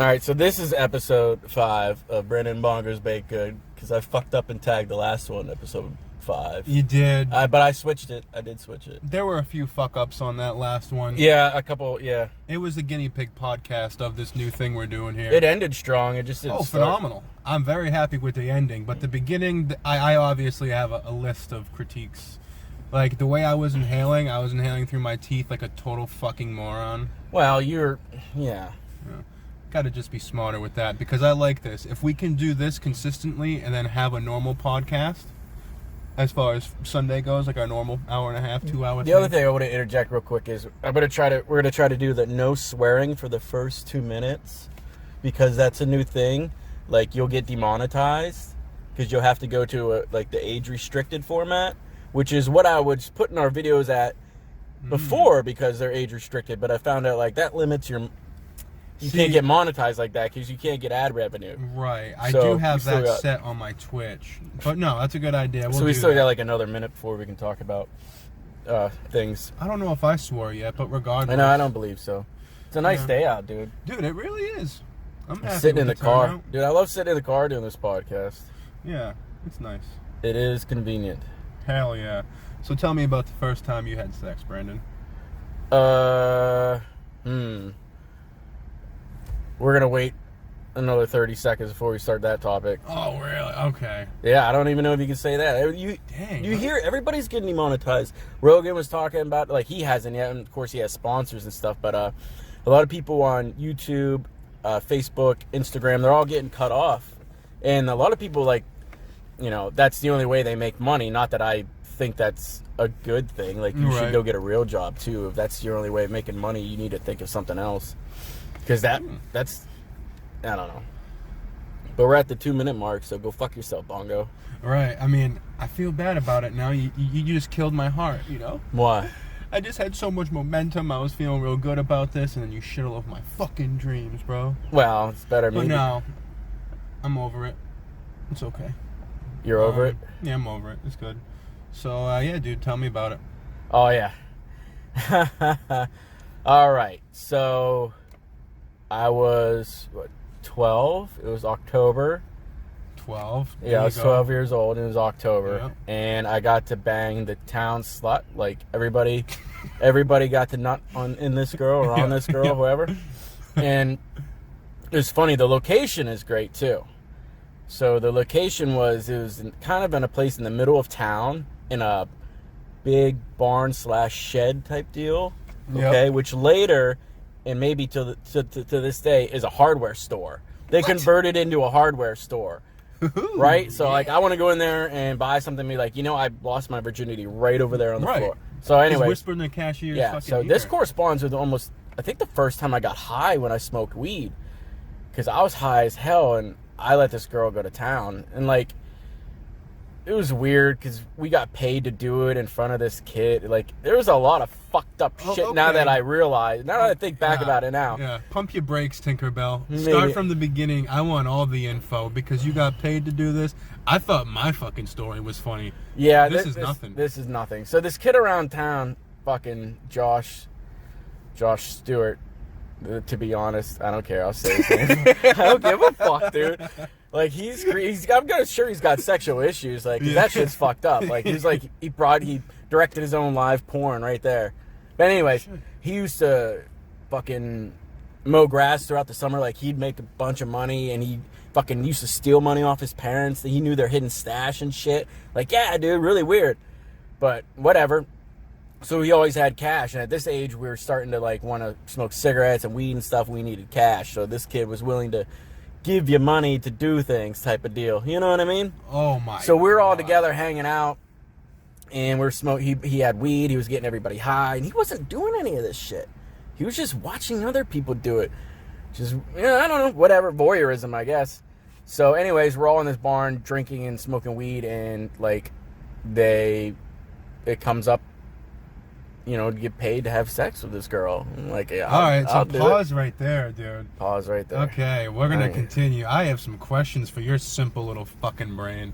All right, so this is episode 5 of Brandon Bongo's Baked Good, because I fucked up and tagged the last one, episode 5. You did. But I switched it. I did switch it. There were a few fuck-ups on that last one. Yeah, a couple, yeah. It was the guinea pig podcast of this new thing we're doing here. It ended strong. It just didn't start. Phenomenal. I'm very happy with the ending, but the beginning, I obviously have a list of critiques. Like, the way I was inhaling through my teeth like a total fucking moron. Well, yeah. Gotta just be smarter with that, because I like this. If we can do this consistently and then have a normal podcast, as far as Sunday goes, like our normal hour and a half, 2 hours. The other thing I want to interject real quick is we're gonna try to do the no swearing for the first 2 minutes, because that's a new thing. Like, you'll get demonetized because you'll have to go to the age restricted format, which is what I was putting our videos at before because they're age restricted. But I found out like that limits your. You can't get monetized like that because you can't get ad revenue. Right. I do have that set on my Twitch. But no, that's a good idea. So we still got like another minute before we can talk about things. I don't know if I swore yet, but regardless. I don't believe so. It's a nice day out, dude. Dude, it really is. I'm happy sitting in the car. Turnout. Dude, I love sitting in the car doing this podcast. Yeah, it's nice. It is convenient. Hell yeah. So tell me about the first time you had sex, Brandon. We're going to wait another 30 seconds before we start that topic. Oh, really? Okay. Yeah, I don't even know if you can say that. You hear everybody's getting demonetized. Rogan was talking about, like, he hasn't yet, and of course he has sponsors and stuff, but a lot of people on YouTube, Facebook, Instagram, they're all getting cut off. And a lot of people, like, that's the only way they make money. Not that I think that's a good thing. Like, you should go get a real job, too. If that's your only way of making money, you need to think of something else. Because that's, I don't know. But we're at the 2-minute mark, so go fuck yourself, Bongo. Right. I mean, I feel bad about it now. You just killed my heart, Why? I just had so much momentum. I was feeling real good about this, and then you shit all over my fucking dreams, bro. Well, it's better. But no, I'm over it. It's okay. You're over it? Yeah, I'm over it. It's good. So, yeah, dude, tell me about it. Oh, yeah. All right. So, I was, 12? It was October. 12? Yeah, I was 12 years old, and it was October. Yep. And I got to bang the town slut. Like, everybody got to nut in this girl or on this girl, whoever. And it was funny. The location is great, too. So the location was kind of in a place in the middle of town in a big barn/shed type deal. Okay, yep. Which later, and maybe to this day, is a hardware store. They converted into a hardware store. Right? So like I want to go in there and buy something and be like, I lost my virginity right over there on the floor. So anyway, whispering the cashier's so this corresponds with almost, I think, the first time I got high when I smoked weed. Because I was high as hell, and I let this girl go to town. And, like, it was weird because we got paid to do it in front of this kid. Like, there was a lot of fucked up shit now that I realize. Now that I think back about it now. Yeah, pump your brakes, Tinkerbell. Start from the beginning. I want all the info because you got paid to do this. I thought my fucking story was funny. Yeah, this is nothing. This is nothing. So this kid around town, fucking Josh Stewart, to be honest, I don't care. I'll say his name. I don't give a fuck, dude. Like, I'm sure he's got sexual issues. Like, that shit's fucked up. Like, he directed his own live porn right there. But anyways, he used to fucking mow grass throughout the summer. Like, he'd make a bunch of money, and he fucking used to steal money off his parents. He knew their hidden stash and shit. Like, yeah, dude, really weird. But whatever. So he always had cash, and at this age, we were starting to, like, want to smoke cigarettes and weed and stuff. We needed cash, so this kid was willing to give you money to do things type of deal. You know what I mean? Oh, my So we were all together hanging out, and we were smoking. He had weed. He was getting everybody high, and he wasn't doing any of this shit. He was just watching other people do it. Just, I don't know, whatever, voyeurism, I guess. So anyways, we're all in this barn drinking and smoking weed, and, like, it comes up, to get paid to have sex with this girl. I'm like, yeah, all right, so pause right there, dude. Pause right there. Okay, we're going to continue. I have some questions for your simple little fucking brain.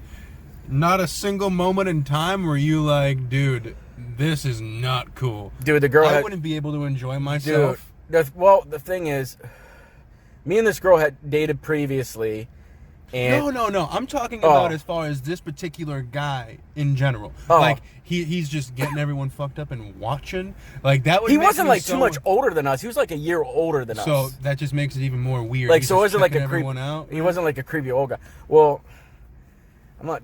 Not a single moment in time where you like, dude, this is not cool. Dude, the girl I wouldn't be able to enjoy myself. Dude, the thing is, me and this girl had dated previously. And No. I'm talking about as far as this particular guy in general. Like he's just getting everyone fucked up and watching. Like that would. He wasn't like too much older than us. He was like a year older than us. So that just makes it even more weird. Like so, it wasn't like a creep. Out. He wasn't like a creepy old guy. Well, I'm not.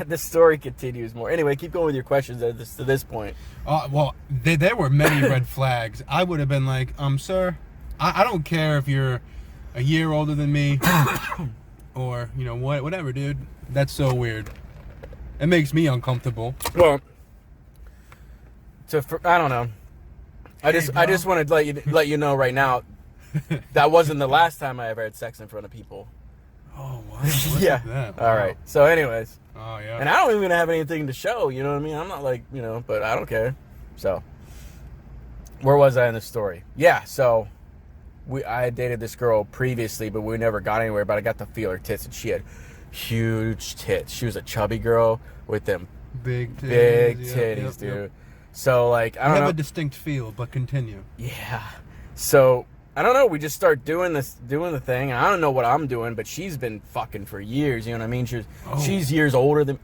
The story continues more. Anyway, keep going with your questions to this point. Well, there were many red flags. I would have been like, sir, I don't care if you're a year older than me. Or, you know, whatever, dude. That's so weird. It makes me uncomfortable. Well, I don't know. I just want to let you know right now, that wasn't the last time I ever had sex in front of people. Oh, wow. Yeah. That? All right. So, anyways. Oh, yeah. And I don't even have anything to show, you know what I mean? I'm not like, you know, but I don't care. So, where was I in the story? Yeah, so... I had dated this girl previously, but we never got anywhere. But I got to feel her tits, and she had huge tits. She was a chubby girl with them big titties, dude. Yep. So like, I don't know. Have a distinct feel, but continue. Yeah. So I don't know. We just start doing the thing, and I don't know what I'm doing, but she's been fucking for years. You know what I mean? She's years older than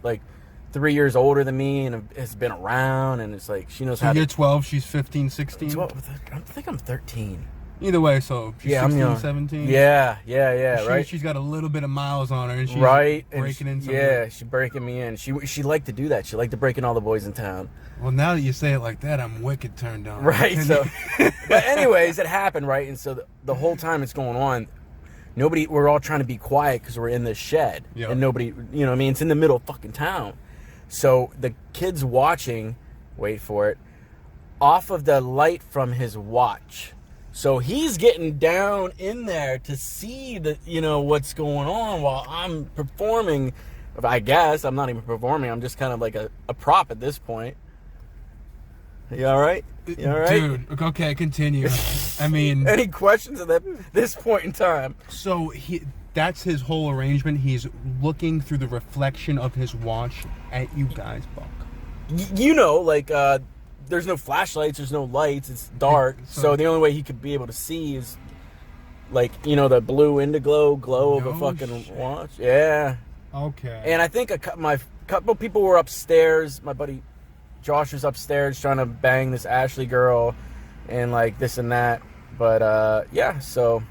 3 years older than me, and has been around, and it's like she knows how. You're 12. She's 15, 16. 12, I think I'm 13. Either way, so she's 16, 17. Yeah, right. She's got a little bit of miles on her, and she's breaking in. Yeah, she's breaking me in. She liked to do that. She liked to break in all the boys in town. Well, now that you say it like that, I'm wicked turned on. Right. So, but anyways, it happened, right? And so the whole time it's going on, we're all trying to be quiet because we're in this shed, and nobody, you know what I mean? It's in the middle of fucking town. So the kid's watching. Wait for it. Off of the light from his watch. So he's getting down in there to see what's going on while I'm performing. I guess I'm not even performing. I'm just kind of like a prop at this point. You all right? You all right? Dude, okay, continue. I mean... Any questions at this point in time? So that's his whole arrangement. He's looking through the reflection of his watch at you guys, Buck. You know, like... there's no flashlights, there's no lights, it's dark. So the only way he could be able to see is like, the blue indigo glow of a fucking watch. Yeah. Okay. And I think my couple people were upstairs. My buddy Josh was upstairs trying to bang this Ashley girl and like this and that. But yeah, so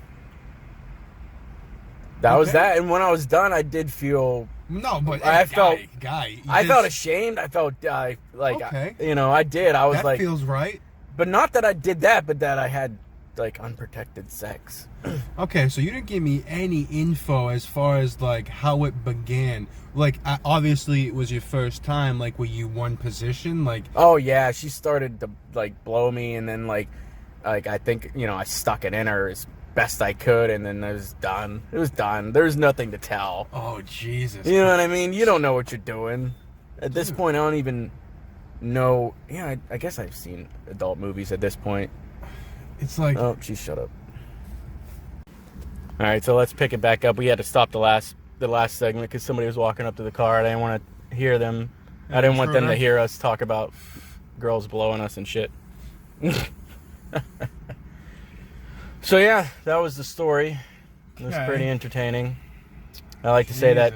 that was that. And when I was done, I did feel... No, but I felt ashamed. I felt like, okay. I did. I was that feels right. But not that I did that, but that I had like unprotected sex. Okay, so you didn't give me any info as far as like how it began. Like obviously it was your first time. Like were you one position? Like oh yeah, she started to like blow me, and then like I think I stuck it in her as best I could, and then it was done. It was done. There's nothing to tell. Oh Jesus! You know what I mean? You don't know what you're doing. At this point, I don't even know. Yeah, I guess I've seen adult movies at this point. It's like oh, geez, shut up. All right, so let's pick it back up. We had to stop the last segment because somebody was walking up to the car. I didn't want to hear them. I didn't want them to hear us talk about girls blowing us and shit. So yeah, that was the story. It was pretty entertaining. I like to say that.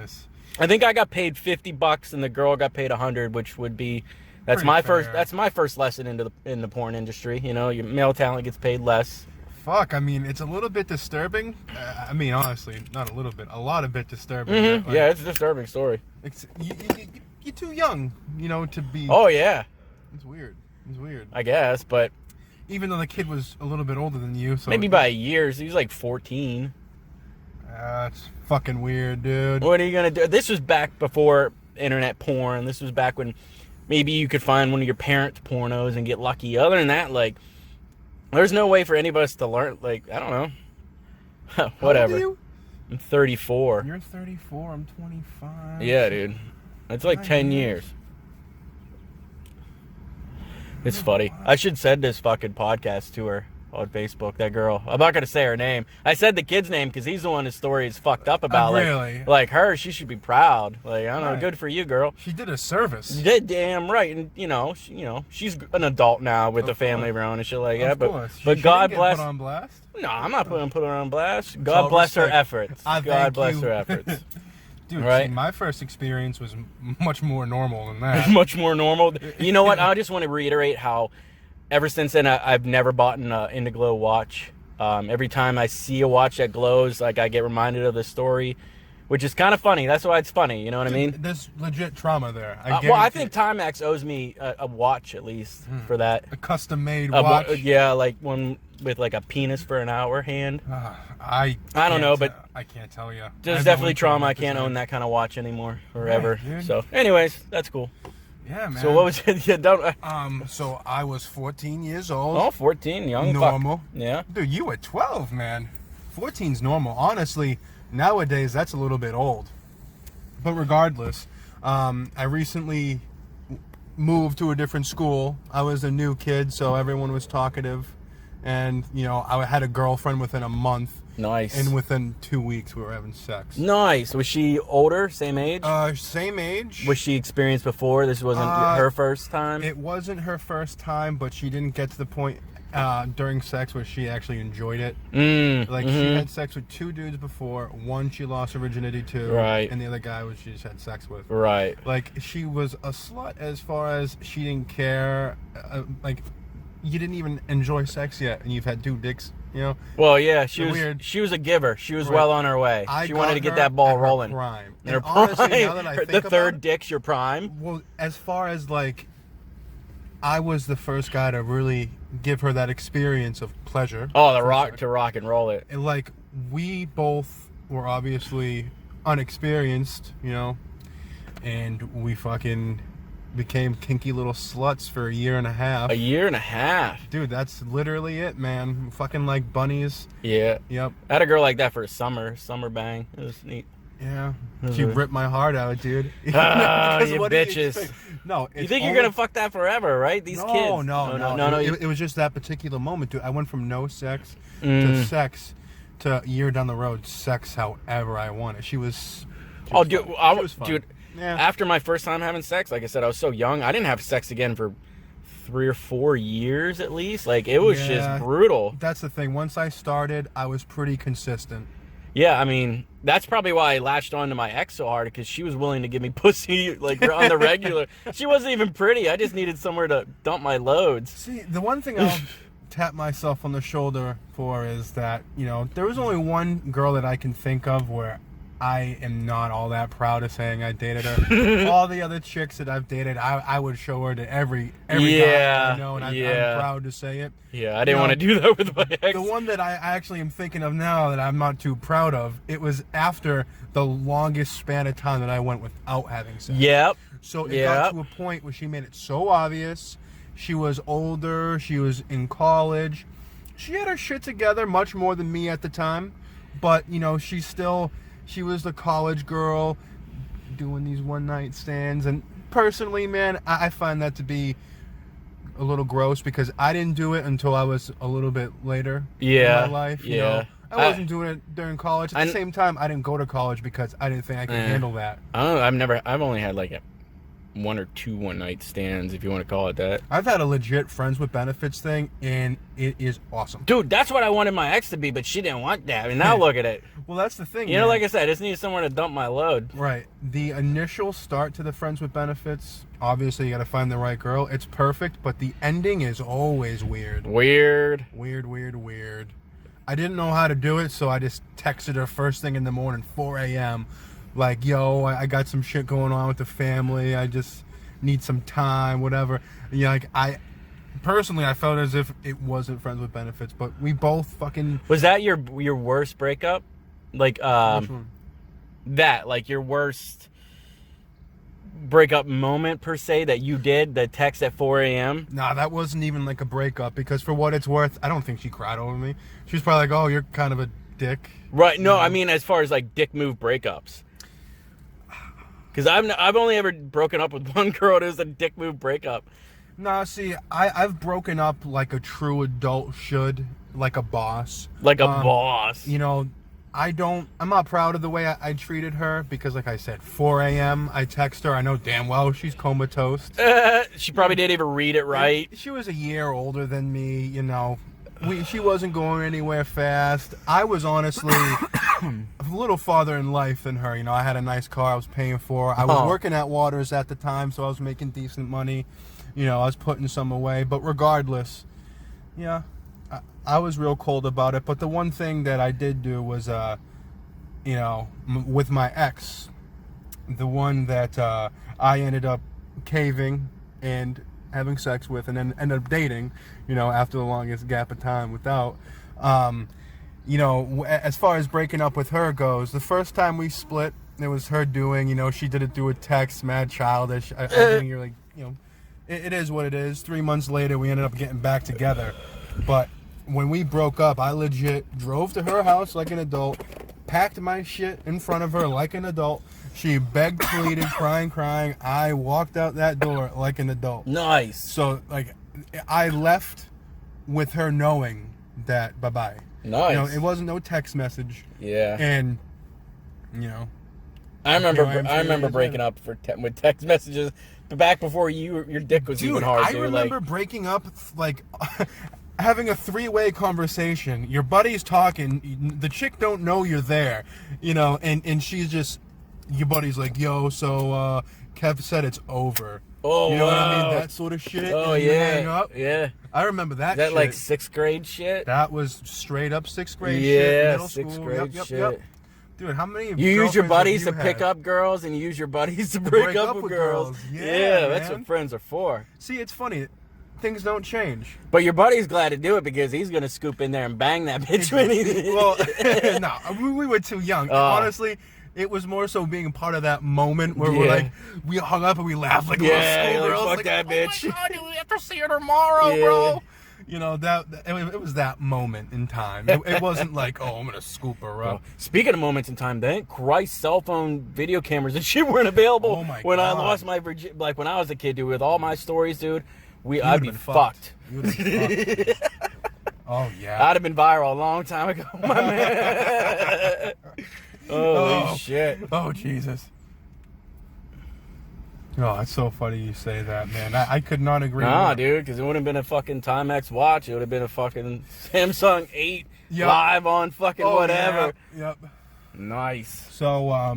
I think I got paid $50 and the girl got paid $100, which would be that's my first lesson in the porn industry. Your male talent gets paid less. Fuck, I mean, it's a little bit disturbing. I mean, honestly, not a little bit, a lot of bit disturbing. Mm-hmm. Like, yeah, it's a disturbing story. You're too young, to be. Oh yeah. It's weird. It's weird. I guess, but. Even though the kid was a little bit older than you, so maybe by years. He was like 14. That's fucking weird, dude. What are you gonna do? This was back before internet porn. This was back when maybe you could find one of your parents' pornos and get lucky. Other than that, like, there's no way for any of us to learn. Like, I don't know. Whatever. How old are you? I'm 34. You're 34. I'm 25. Yeah, dude. It's like 10 years. It's funny. I should send this fucking podcast to her on Facebook, that girl. I'm not going to say her name. I said the kid's name because he's the one his story is fucked up about. Really? Like her, she should be proud. Like, I don't know, good for you, girl. She did a service. You did damn right. And, she's an adult now with a family of her own and shit like that. But God bless. Put on blast? No, I'm not putting her on blast. all God bless her respect. efforts. I God thank bless you. her efforts. Dude, Right? see, my first experience was much more normal than that. Much more normal. You know what? I just want to reiterate how ever since then I've never bought an Indiglo watch. Every time I see a watch that glows, like I get reminded of the story, which is kind of funny. That's why it's funny. You know what I mean? There's legit trauma there. Well, I think Timex owes me a watch at least for that. A custom-made watch. Yeah, like one with like a penis for an hour hand. I don't know, but I can't tell you. There's definitely trauma. I can't own that kind of watch anymore or ever. Dude. So, anyways, that's cool. Yeah, man. So what was it? Yeah, don't. So I was 14 years old. Oh, 14, young. Normal. Fuck. Yeah. Dude, you were 12, man. 14's normal. Honestly, nowadays that's a little bit old. But regardless, I recently moved to a different school. I was a new kid, so everyone was talkative. And, you know, I had a girlfriend within a month. Nice. And within 2 weeks, we were having sex. Nice. Was she older? Same age? Same age. Was she experienced before? This wasn't her first time? It wasn't her first time, but she didn't get to the point during sex where she actually enjoyed it. She had sex with 2 dudes before. One she lost her virginity to. Right. And the other guy was she just had sex with. Right. Like, she was a slut as far as she didn't care. You didn't even enjoy sex yet, and you've had 2 dicks, you know? Well, yeah, she was a giver. She was well on her way. She wanted to get that ball rolling. Prime. In her honestly, prime. now that I think The about third it, dick's your prime. well, as far as, like, I was the first guy to really give her that experience of pleasure. Oh, to rock and roll it. And, like, we both were obviously unexperienced, you know, and we fucking became kinky little sluts for a year and a half. A year and a half. Dude, that's literally it, man. Fucking like bunnies. Yeah. Yep. I had a girl like that for a summer bang. It was neat. Yeah. She ripped my heart out, dude. Ah, you what do you bitches. expect? No, You think you're gonna fuck that forever, right? These kids. No. It was just that particular moment, dude. I went from no sex to sex to a year down the road, sex however I wanted. She was Dude, dude. Yeah. After my first time having sex, like I said, I was so young. I didn't have sex again for 3 or 4 years at least. Like, it was just brutal. That's the thing. Once I started, I was pretty consistent. Yeah, I mean, that's probably why I latched on to my ex so hard, because she was willing to give me pussy, like, on the regular. She wasn't even pretty. I just needed somewhere to dump my loads. See, the one thing I'll tap myself on the shoulder for is that, you know, there was only one girl that I can think of where I am not all that proud of saying I dated her. All the other chicks that I've dated, I would show her to every guy I know, and I'm proud to say it. Yeah, I didn't want to do that with my ex. The one that I actually am thinking of now that I'm not too proud of, it was after the longest span of time that I went without having sex. Yep. So it got to a point where she made it so obvious. She was older. She was in college. She had her shit together much more than me at the time. But, you know, she was the college girl doing these one-night stands. And personally, man, I find that to be a little gross because I didn't do it until I was a little bit later in my life. You know? I wasn't doing it during college. At the same time, I didn't go to college because I didn't think I could handle that. I've only had like 1 or 2 one-night stands, if you want to call it that. I've had a legit friends with benefits thing, and it is awesome. Dude, that's what I wanted my ex to be, but she didn't want that. And now look at it. Well, that's the thing. You know, like I said, I just needed somewhere to dump my load. Right. The initial start to the friends with benefits, obviously you got to find the right girl. It's perfect, but the ending is always weird. Weird. I didn't know how to do it, so I just texted her first thing in the morning, 4 a.m., like, yo, I got some shit going on with the family. I just need some time, whatever. Yeah, like, I felt as if it wasn't friends with benefits, but we both fucking... Was that your worst breakup? Like, Which one? That, like, your worst breakup moment, per se, that you did, the text at 4 a.m.? Nah, that wasn't even like a breakup, because for what it's worth, I don't think she cried over me. She was probably like, oh, you're kind of a dick. Right, no, I mean, as far as, like, dick move breakups. Because I've only ever broken up with one girl. It was a dick move breakup. Nah, see, I've broken up like a true adult should, like a boss. Like a boss. You know, I'm not proud of the way I treated her because, like I said, 4 a.m. I text her. I know damn well she's comatose. She probably didn't even read it right. She was a year older than me, you know. she wasn't going anywhere fast. I was honestly a little farther in life than her. You know, I had a nice car I was paying for. I was working at Waters at the time, so I was making decent money. You know, I was putting some away. But regardless, yeah, I was real cold about it. But the one thing that I did do was, you know, with my ex, the one that I ended up caving and having sex with and then ended up dating, you know, after the longest gap of time without, you know, as far as breaking up with her goes, the first time we split, it was her doing, you know, she did it through a text, mad childish. I think you're like, you know, it is what it is. 3 months later, we ended up getting back together. But when we broke up, I legit drove to her house like an adult, packed my shit in front of her like an adult. She begged, pleaded, crying. I walked out that door like an adult. Nice. So, like, I left with her knowing that bye-bye. Nice. You know, it wasn't no text message. Yeah. And, you know. I remember breaking up with text messages back before your dick was even hard. I remember breaking up, like, having a 3-way conversation. Your buddy's talking. The chick don't know you're there, you know, and she's just, your buddy's like, yo, so Kev said it's over. Oh, you know wow. what I mean? That sort of shit. Oh, and you yeah. hang up. Yeah. I remember that. Is that shit. like 6th grade shit? That was straight up 6th grade shit. Yeah, Middle 6th school. grade Yep. shit. Dude, how many? You use your girlfriends buddies have to you pick had? up girls, and you use your buddies to break up with girls. Yeah, that's man. what friends are for. See, it's funny. Things don't change. But your buddy's glad to do it because he's gonna scoop in there and bang that bitch when he. Well, no, we were too young. Honestly, it was more so being a part of that moment where we're like, we hung up and we laughed like little schoolgirls. Fuck like, that bitch. Oh my God, we have to see her tomorrow, Yeah. bro. You know, it was that moment in time. It wasn't like, oh, I'm gonna scoop her up. Speaking of moments in time, thank Christ, cell phone video cameras and shit weren't available Oh my when I God. lost my virginity. Like when I was a kid, dude, with all my stories, dude, I'd be fucked. You'd have been fucked. Oh yeah. I'd have been viral a long time ago, my man. Holy shit. Oh Jesus. Oh, it's so funny you say that, man. I could not agree more. Nah, dude, because it would have been a fucking Timex watch. It would have been a fucking Samsung 8 live on fucking whatever. Yep. Nice. So,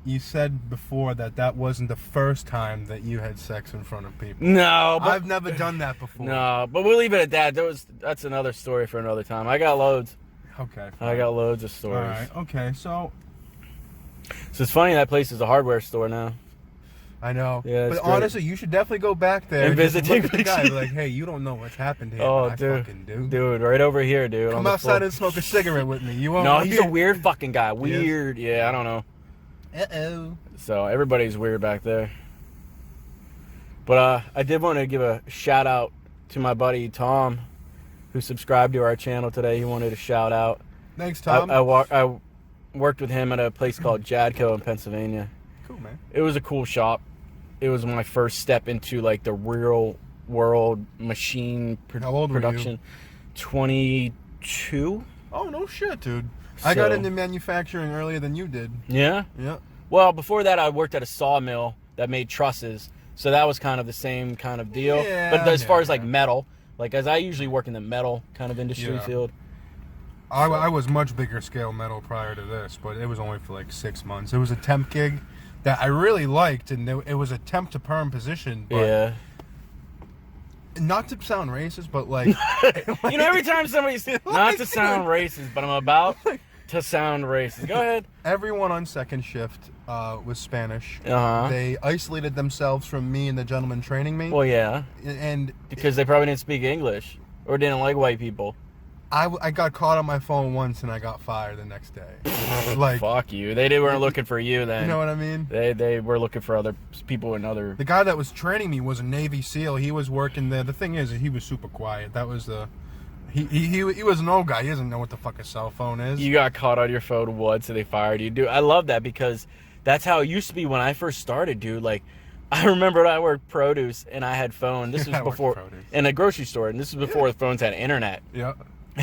you said before that wasn't the first time that you had sex in front of people. No, but I've never done that before. no, but we'll leave it at that. That's another story for another time. I got loads. Okay. I got loads of stories. All right. Okay. So it's funny that place is a hardware store now. I know. Yeah, it's but great. honestly, you should definitely go back there And visit, just look take at the guy, pictures. be like, hey, you don't know what's happened here. Oh, but dude, I fucking do. dude, right over here, dude. Come on the outside floor. and smoke a cigarette with me. You won't. No, he's a weird fucking guy. Weird. Yeah, I don't know. Uh-oh. So everybody's weird back there. But I did want to give a shout out to my buddy Tom, who subscribed to our channel today. He wanted a shout out. Thanks, Tom. I worked with him at a place called Jadco in Pennsylvania. Cool, man. It was a cool shop. It was my first step into like the real world machine How old were you? production. 22. Oh, no shit, dude. I got into manufacturing earlier than you did. Yeah. Yeah. Well, before that, I worked at a sawmill that made trusses, so that was kind of the same kind of deal. Yeah, but as far as yeah. like metal, like as I usually work in the metal kind of industry Yeah. field. I was much bigger scale metal prior to this, but it was only for like 6 months. It was a temp gig that I really liked, and it was a temp to perm position. But Yeah. not to sound racist, but like, You know, every time somebody's not to sound racist, but I'm about to sound racist. Go ahead. everyone on second shift was Spanish. Uh-huh. They isolated themselves from me and the gentleman training me. Well, yeah, And because they probably didn't speak English or didn't like white people. I got caught on my phone once and I got fired the next day. Like, Fuck you. They weren't looking for you then. you know what I mean? They were looking for other people in other. The guy that was training me was a Navy SEAL. He was working there. The thing is, he was super quiet. That was the... He was an old guy. He doesn't know what the fuck a cell phone is. You got caught on your phone once and they fired you. Dude, I love that because that's how it used to be when I first started, dude. Like, I remember I worked produce and I had phone. This was I worked before... produce. In a grocery store. And this was before the phones had internet. Yeah.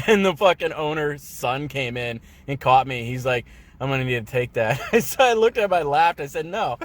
And the fucking owner's son came in and caught me. He's like, I'm going to need to take that. So I looked at him, I laughed. I said, no.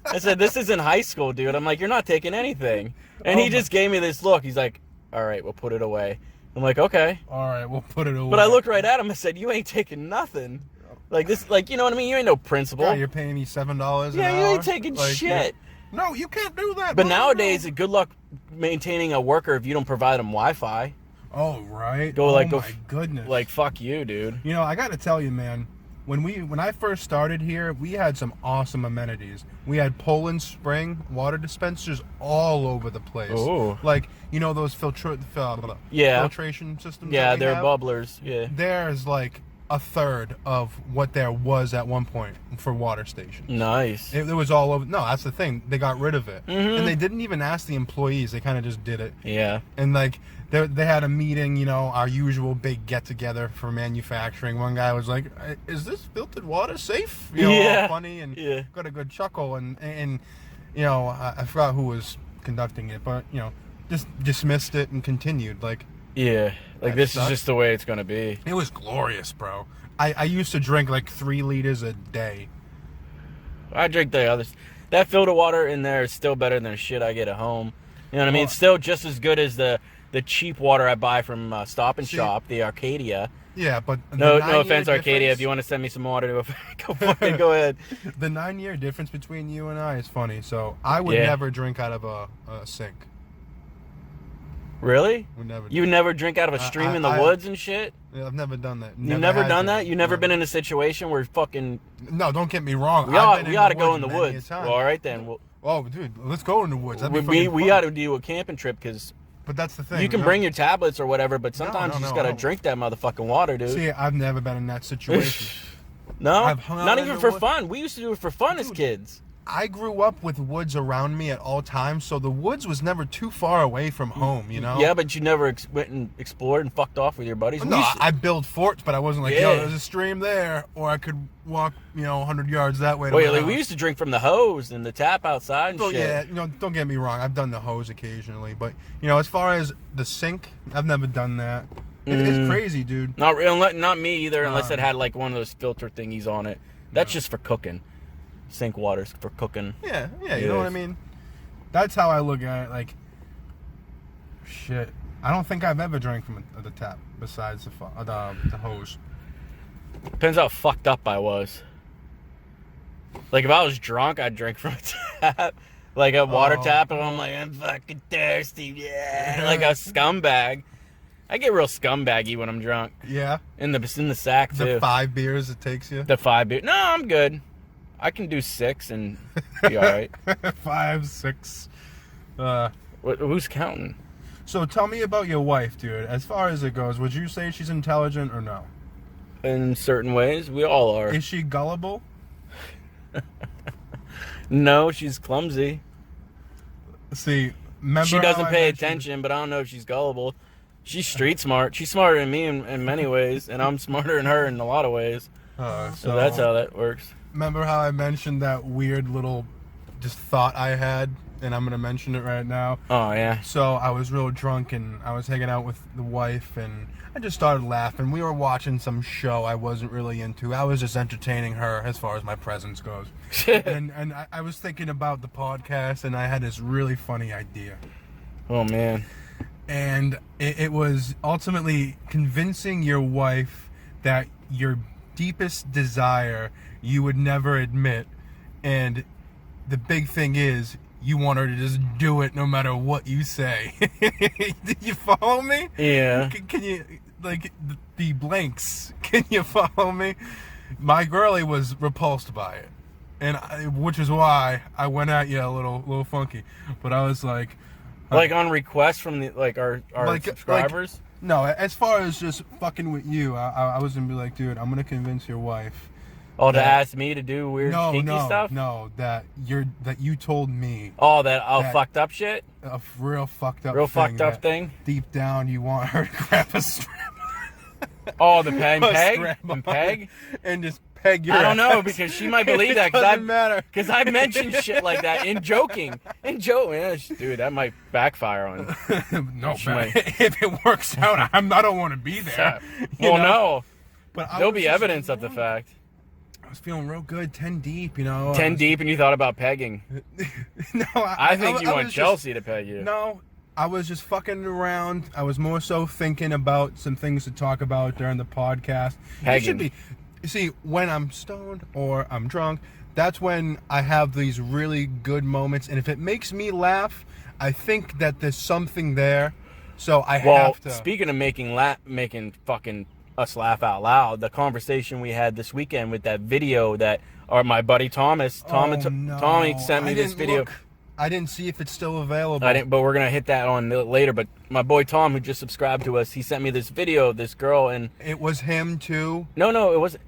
I said, this isn't high school, dude. I'm like, you're not taking anything. And he just gave me this look. He's like, all right, we'll put it away. I'm like, okay. All right, we'll put it away. But I looked right at him and said, you ain't taking nothing. Like this, like, you know what I mean? You ain't no principal. Yeah, you're paying me $7 an hour. Yeah, you ain't taking shit. No, you can't do that. But nowadays, good luck maintaining a worker if you don't provide them Wi-Fi. Oh, right. My goodness. Like, fuck you, dude. You know, I got to tell you, man, when I first started here, we had some awesome amenities. We had Poland Spring water dispensers all over the place. Ooh. Like, you know those filtration systems? Yeah, they're have? bubblers. Yeah. There's like a third of what there was at one point for water stations. Nice. It was all over. No, that's the thing. They got rid of it. Mm-hmm. And they didn't even ask the employees. They kind of just did it. Yeah. And like, they had a meeting, you know, our usual big get-together for manufacturing. One guy was like, is this filtered water safe? You know, all funny and got a good chuckle. And you know, I forgot who was conducting it, but, you know, just dismissed it and continued. Like, yeah, like this is just the way it's going to be. It was glorious, bro. I used to drink like 3 liters a day. I drink the others. That filter water in there is still better than the shit I get at home. You know what I mean? It's still just as good as the cheap water I buy from Stop and Shop, the Arcadia. Yeah, but no offense, Arcadia. If you want to send me some water, go ahead. The 9-year difference between you and I is funny. So I would never drink out of a sink. Really? Would never. You never drink out of a stream in the woods and shit? Yeah, I've never done that. You've never done that? You've never been in a situation where fucking... No, don't get me wrong. We ought to go in the woods. Well, all right, then. Oh, dude, let's go in the woods. We ought to do a camping trip because... But that's the thing. You can bring your tablets or whatever, but sometimes you just got to drink that motherfucking water, dude. See, I've never been in that situation. No? Not even for fun. We used to do it for fun as kids. I grew up with woods around me at all times, so the woods was never too far away from home, you know? Yeah, but you never went and explored and fucked off with your buddies? No, I built forts, but I wasn't like, yo, there's a stream there, or I could walk, 100 yards that way. Well, we used to drink from the hose and the tap outside and shit. Yeah, don't get me wrong. I've done the hose occasionally, but, as far as the sink, I've never done that. It's crazy, dude. Not me either, unless it had, like, one of those filter thingies on it. That's just for cooking. Sink water's for cooking. Yeah, you know what I mean? That's how I look at it. Like, shit. I don't think I've ever drank from the tap besides the hose. Depends how fucked up I was. Like, if I was drunk, I'd drink from a tap. Like a water tap, and I'm like, I'm fucking thirsty, yeah. Like a scumbag. I get real scumbaggy when I'm drunk. Yeah? In the sack, too. The 5 beers it takes you? The 5 beers. No, I'm good. I can do 6 and be all right. 5, 6. Who's counting? So tell me about your wife, dude. As far as it goes, would you say she's intelligent or no? In certain ways, we all are. Is she gullible? No, she's clumsy. See, she doesn't pay attention, but I don't know if she's gullible. She's street smart. She's smarter than me in many ways, and I'm smarter than her in a lot of ways. So that's how that works. Remember how I mentioned that weird little just thought I had, and I'm going to mention it right now? Oh, yeah. So I was real drunk, and I was hanging out with the wife, and I just started laughing. We were watching some show I wasn't really into. I was just entertaining her as far as my presence goes. and I was thinking about the podcast, and I had this really funny idea. Oh, man. And it was ultimately convincing your wife that your deepest desire you would never admit, and the big thing is you want her to just do it no matter what you say. Did you follow me? Yeah. Can you, like, the blanks, can you follow me? My girlie was repulsed by it, and which is why I went at you a little funky, but I was like on request from our subscribers. No, as far as just fucking with you, I was gonna be like, dude, I'm gonna convince your wife. Oh, to ask me to do weird kinky stuff? No, that you told me. Oh, that fucked up shit? A real fucked up thing? Deep down, you want her to grab a strap. Oh, the peg? And just peg your I don't know, because she might believe that. Doesn't matter. Because I mentioned shit like that in joking. Yeah, dude, that might backfire on No, if it works out, I don't want to be there. No. But there'll be evidence of the fact. I was feeling real good, 10 deep, 10 deep, and you thought about pegging. No, I think you want Chelsea to peg you. No, I was just fucking around. I was more so thinking about some things to talk about during the podcast. It should be. You see, when I'm stoned or I'm drunk, that's when I have these really good moments. And if it makes me laugh, I think that there's something there. So I have to. Well, speaking of making fucking us laugh out loud, the conversation we had this weekend with that video that, or my buddy Tommy sent me this video. I didn't see if it's still available. I didn't, but we're gonna hit that on later. But my boy Tom, who just subscribed to us, he sent me this video of this girl, and it was him too. No, it wasn't.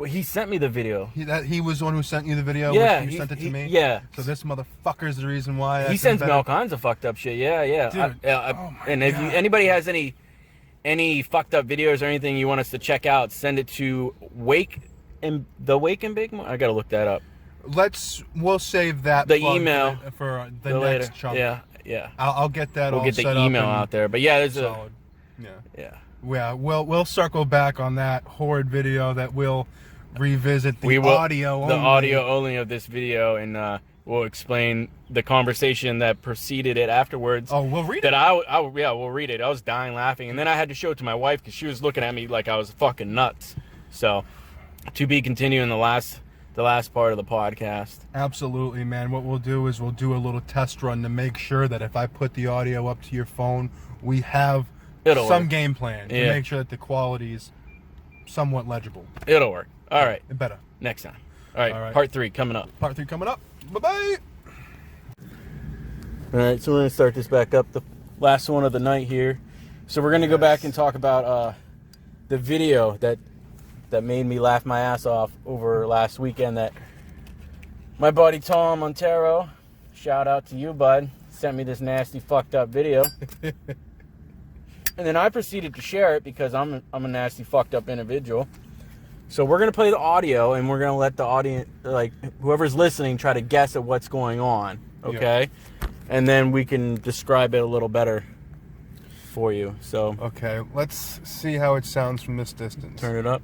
He sent me the video. He was the one who sent you the video. Yeah, you sent it to me. Yeah. So this motherfucker's the reason why. He sends me all kinds of fucked up shit. Yeah. Dude, and if anybody has any fucked up videos or anything you want us to check out, send it to Wake and Big. I gotta look that up. We'll save that. The email for the next later. chunk. Yeah. I'll get that. We'll all get set the email out there. But yeah, there's solid. Yeah. We'll circle back on that horrid video that we'll revisit the audio only of this video, and we'll explain the conversation that preceded it afterwards. Oh, we'll read it. We'll read it. I was dying laughing, and then I had to show it to my wife because she was looking at me like I was fucking nuts. So, to be continued in the last part of the podcast. Absolutely, man. What we'll do is we'll do a little test run to make sure that if I put the audio up to your phone, we have some game plan to make sure that the quality is somewhat legible. It'll work. All right. It better. Next time. All right. Part 3 coming up. Bye-bye. All right, so we're going to start this back up. The last one of the night here. So we're going to go back and talk about the video that made me laugh my ass off over last weekend that my buddy Tom Montero, shout out to you, bud, sent me this nasty fucked up video. And then I proceeded to share it because I'm a nasty fucked up individual. So we're going to play the audio, and we're going to let the audience, like whoever's listening, try to guess at what's going on, okay? Yeah. And then we can describe it a little better for you. So okay, let's see how it sounds from this distance. Turn it up.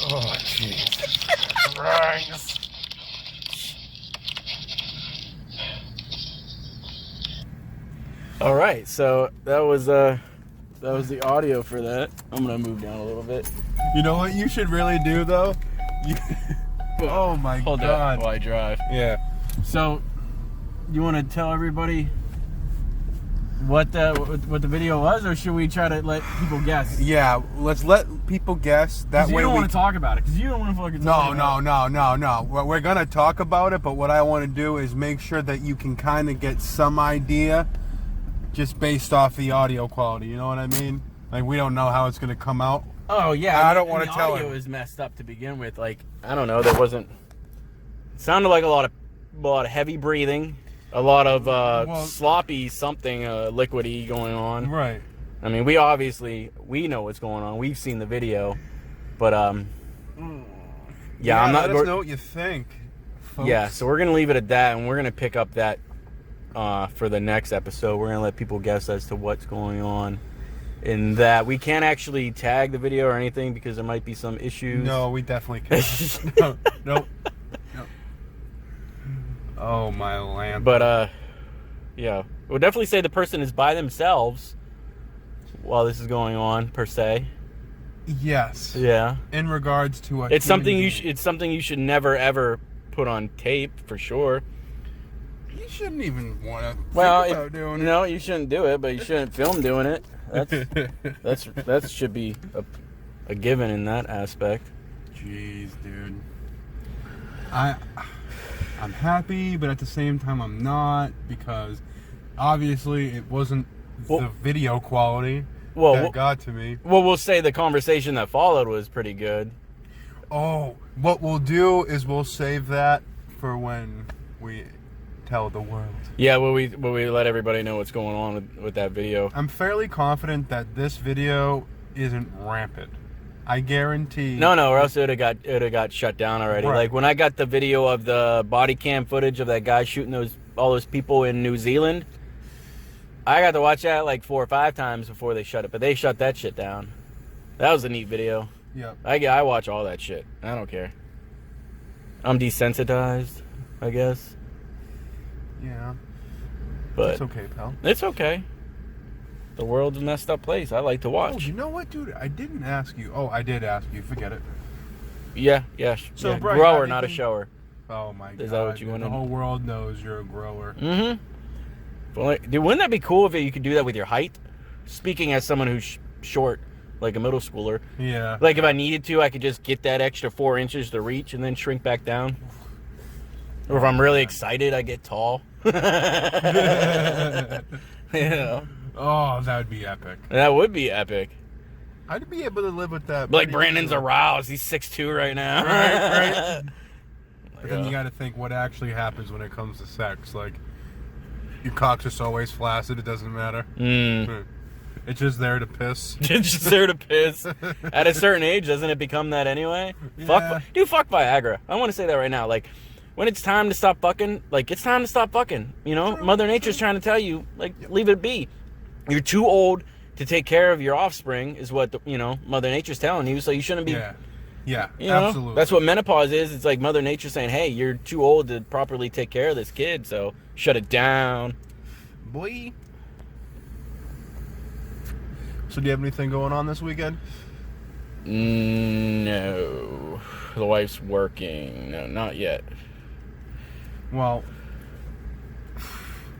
Oh, Jesus Christ. All right, so that was the audio for that. I'm gonna move down a little bit. You know what you should really do though? Oh my Hold God! Hold that while I drive. Yeah. So, you want to tell everybody what the video was, or should we try to let people guess? Yeah, let's let people guess. That way you don't want to talk about it, because you don't want to fucking talk about it. No. We're going to talk about it, but what I want to do is make sure that you can kind of get some idea just based off the audio quality. You know what I mean? Like, we don't know how it's going to come out. Oh, yeah. I don't want to tell it. The audio is messed up to begin with. Like, I don't know. There wasn't... It sounded like a lot of heavy breathing. A lot of sloppy something, liquidy going on. Right. I mean, we know what's going on. We've seen the video, but yeah, I'm not. Let us know what you think, folks. Yeah, so we're gonna leave it at that, and we're gonna pick up that for the next episode. We're gonna let people guess as to what's going on. In that, we can't actually tag the video or anything because there might be some issues. No, we definitely can't. No. Oh, my lamp. But, yeah. We'll definitely say the person is by themselves while this is going on, per se. Yes. Yeah. In regards to it's something you should never, ever put on tape, for sure. You shouldn't even want to think about doing it. No, you shouldn't do it, but you shouldn't film doing it. That should be a given in that aspect. Jeez, dude. I'm happy, but at the same time I'm not, because obviously it wasn't the video quality that got to me. Well, we'll say the conversation that followed was pretty good. Oh, what we'll do is we'll save that for when we tell the world. Yeah, will we let everybody know what's going on with that video? I'm fairly confident that this video isn't rampant. I guarantee. No, or else it would have got shut down already. Right. Like when I got the video of the body cam footage of that guy shooting all those people in New Zealand, I got to watch that like 4 or 5 times before they shut it. But they shut that shit down. That was a neat video. Yep. I watch all that shit. I don't care. I'm desensitized, I guess. Yeah. But it's okay, pal. It's okay. The world's a messed up place. I like to watch. Oh, you know what, dude? I didn't ask you. Oh, I did ask you. Forget it. Yeah. So, yeah. Brian, Grower, not a shower. Oh my god. Is that what you dude, wanted? The whole world knows you're a grower. Mm-hmm. Well, dude, wouldn't that be cool if you could do that with your height? Speaking as someone who's short, like a middle schooler. Yeah. Like if I needed to, I could just get that extra 4 inches to reach and then shrink back down. Or if I'm really excited, I get tall. Yeah. Oh, that would be epic. That would be epic. I'd be able to live with that. Like Brandon's aroused. He's 6'2" right now. Right. But then you got to think what actually happens when it comes to sex. Like, your cock's just always flaccid. It doesn't matter. It's just there to piss. It's just there to piss. At a certain age, doesn't it become that anyway? Yeah. Fuck Viagra. I want to say that right now. Like, when it's time to stop fucking, like, it's time to stop fucking. You know? True. Mother Nature's trying to tell you, like, leave it be. You're too old to take care of your offspring, is what, Mother Nature's telling you, so you shouldn't be... Yeah, you know? absolutely. That's what menopause is. It's like Mother Nature saying, hey, you're too old to properly take care of this kid, so shut it down. Boy. So do you have anything going on this weekend? No. The wife's working. No, not yet. Well,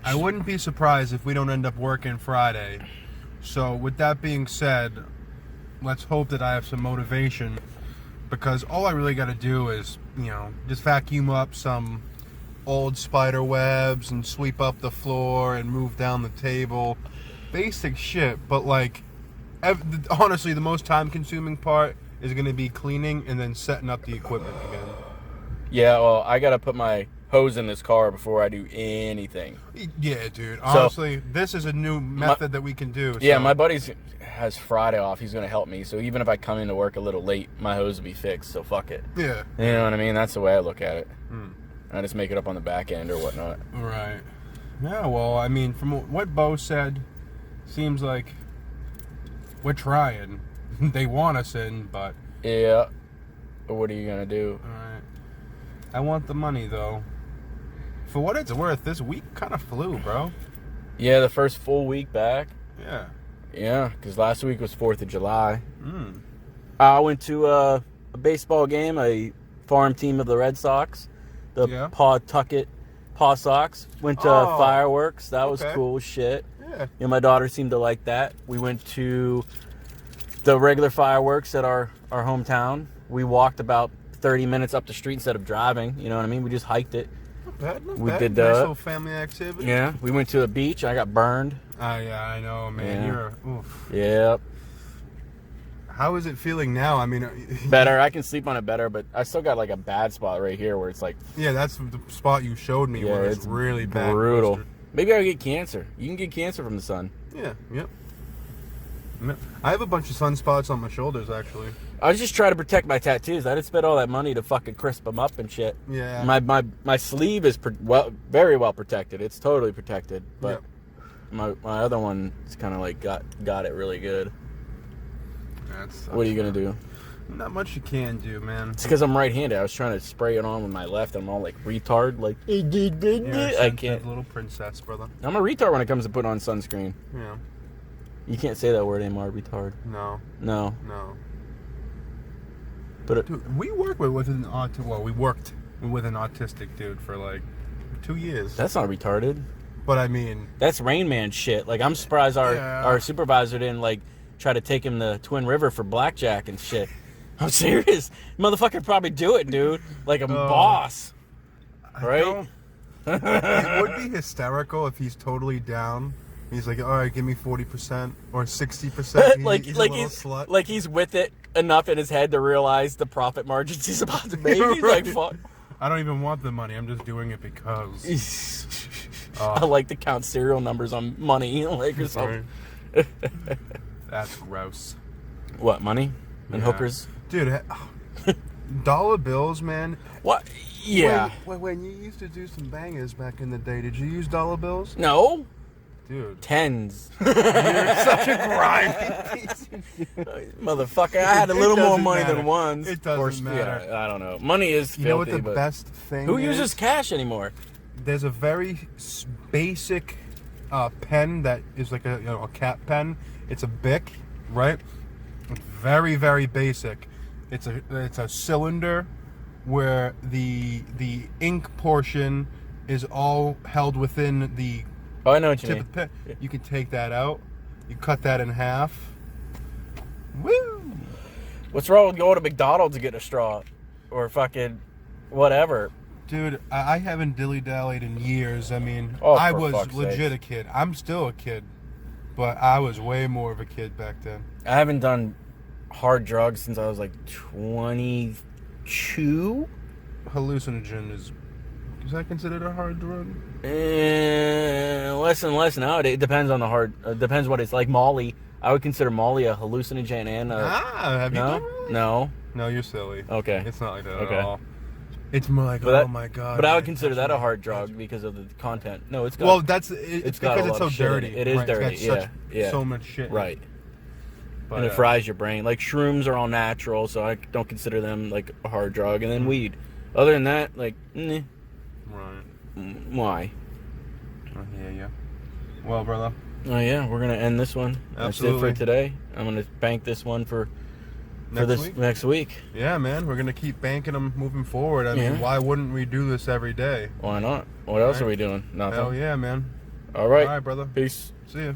I wouldn't be surprised if we don't end up working Friday. So with that being said, let's hope that I have some motivation, because all I really got to do is, just vacuum up some old spider webs and sweep up the floor and move down the table. Basic shit, but like, honestly, the most time-consuming part is going to be cleaning and then setting up the equipment again. Yeah, well, I got to put my hose in this car before I do anything. Yeah, dude. Honestly, this is a new method that we can do. Yeah, my buddy's has Friday off. He's going to help me. So even if I come into work a little late, my hose will be fixed. So fuck it. Yeah. You know what I mean? That's the way I look at it. I just make it up on the back end or whatnot. Right. Yeah, well, I mean, from what Bo said, seems like we're trying. They want us in, but... Yeah. But what are you going to do? Alright. I want the money, though. For what it's worth, this week kind of flew, bro. Yeah, the first full week back. Yeah. Yeah, because last week was 4th of July. I went to a baseball game, a farm team of the Red Sox. The Pawtucket Paw Sox. Went to fireworks. That was cool as shit. Yeah. My daughter seemed to like that. We went to the regular fireworks at our hometown. We walked about 30 minutes up the street instead of driving. You know what I mean? We just hiked it. Not bad, not We bad. did nice little family activity. Yeah, we went to the beach. I got burned. Yeah, I know, man. Yeah. Oof. Yep. How is it feeling now? I mean... Better. I can sleep on it better, but I still got like a bad spot right here where it's like... Yeah, that's the spot you showed me where it's really bad. Brutal. Blistered. Maybe I'll get cancer. You can get cancer from the sun. Yeah, yep. I have a bunch of sunspots on my shoulders, actually. I was just trying to protect my tattoos. I didn't spend all that money to fucking crisp them up and shit. Yeah. My sleeve is very well protected. It's totally protected. But my other one is kind of like got it really good. What are you gonna do? Not much you can do, man. It's because I'm right-handed. I was trying to spray it on with my left. I'm all like retard. Like I can't. Little princess, brother. I'm a retard when it comes to putting on sunscreen. Yeah. You can't say that word anymore, retard. No. But dude, we worked with an we worked with an autistic dude for like 2 years. That's not retarded. But I mean, that's Rain Man shit. Like, I'm surprised our supervisor didn't like try to take him to Twin River for blackjack and shit. I'm serious. Motherfucker would probably do it, dude. Like a boss. Right? It would be hysterical if he's totally down. He's like, all right, give me 40% or 60%. Like he's with it enough in his head to realize the profit margins he's about to make. He's like, fuck. I don't even want the money. I'm just doing it because. I like to count serial numbers on money, like or something. That's gross. What, money and hookers, dude? Dollar bills, man. What? Yeah. When you used to do some bangers back in the day, did you use dollar bills? No. Dude. Tens. You're such a grimy piece of shit. Motherfucker, I had a little more money matter. than ones. It doesn't matter. Yeah, I don't know. Money is filthy. You know what the best thing who is? uses cash anymore? There's a very basic pen that is like a cat pen. It's a Bic, right? It's very, very basic. It's a cylinder where the ink portion is all held within the Oh, I know what you tip mean. of the pen. You can take that out. You cut that in half. Woo! What's wrong with going to McDonald's to get a straw? Or fucking whatever. Dude, I haven't dilly-dallied in years. I mean, Oh, I for was fuck's legit sake. a kid. I'm still a kid. But I was way more of a kid back then. I haven't done hard drugs since I was like 22. Hallucinogen is that considered a hard drug? Less and less nowadays. It depends on the hard. Depends what it's like. Molly. I would consider Molly a hallucinogen and a. Have you done Molly? No. No, you're silly. Okay. It's not like that Okay. at all. It's more like, But oh my god. But I would man, consider that's that a right. hard drug because of the content. No, it's got. Well, it's got a because it's lot so of shit in dirty. it. It is right? dirty. It's got Yeah. so much shit. Right. But, And it fries your brain. Like shrooms are all natural, so I don't consider them like a hard drug. And then weed. Other than that, like, Right. why? I hear you. Well, brother. Oh yeah, we're gonna end this one. Absolutely. That's it for today. I'm gonna bank this one for next week. Yeah, man, we're gonna keep banking them moving forward. I mean, why wouldn't we do this every day? Why not? What else Right. are we doing? Nothing. Hell yeah, man. All right. All right, brother. Peace. See ya.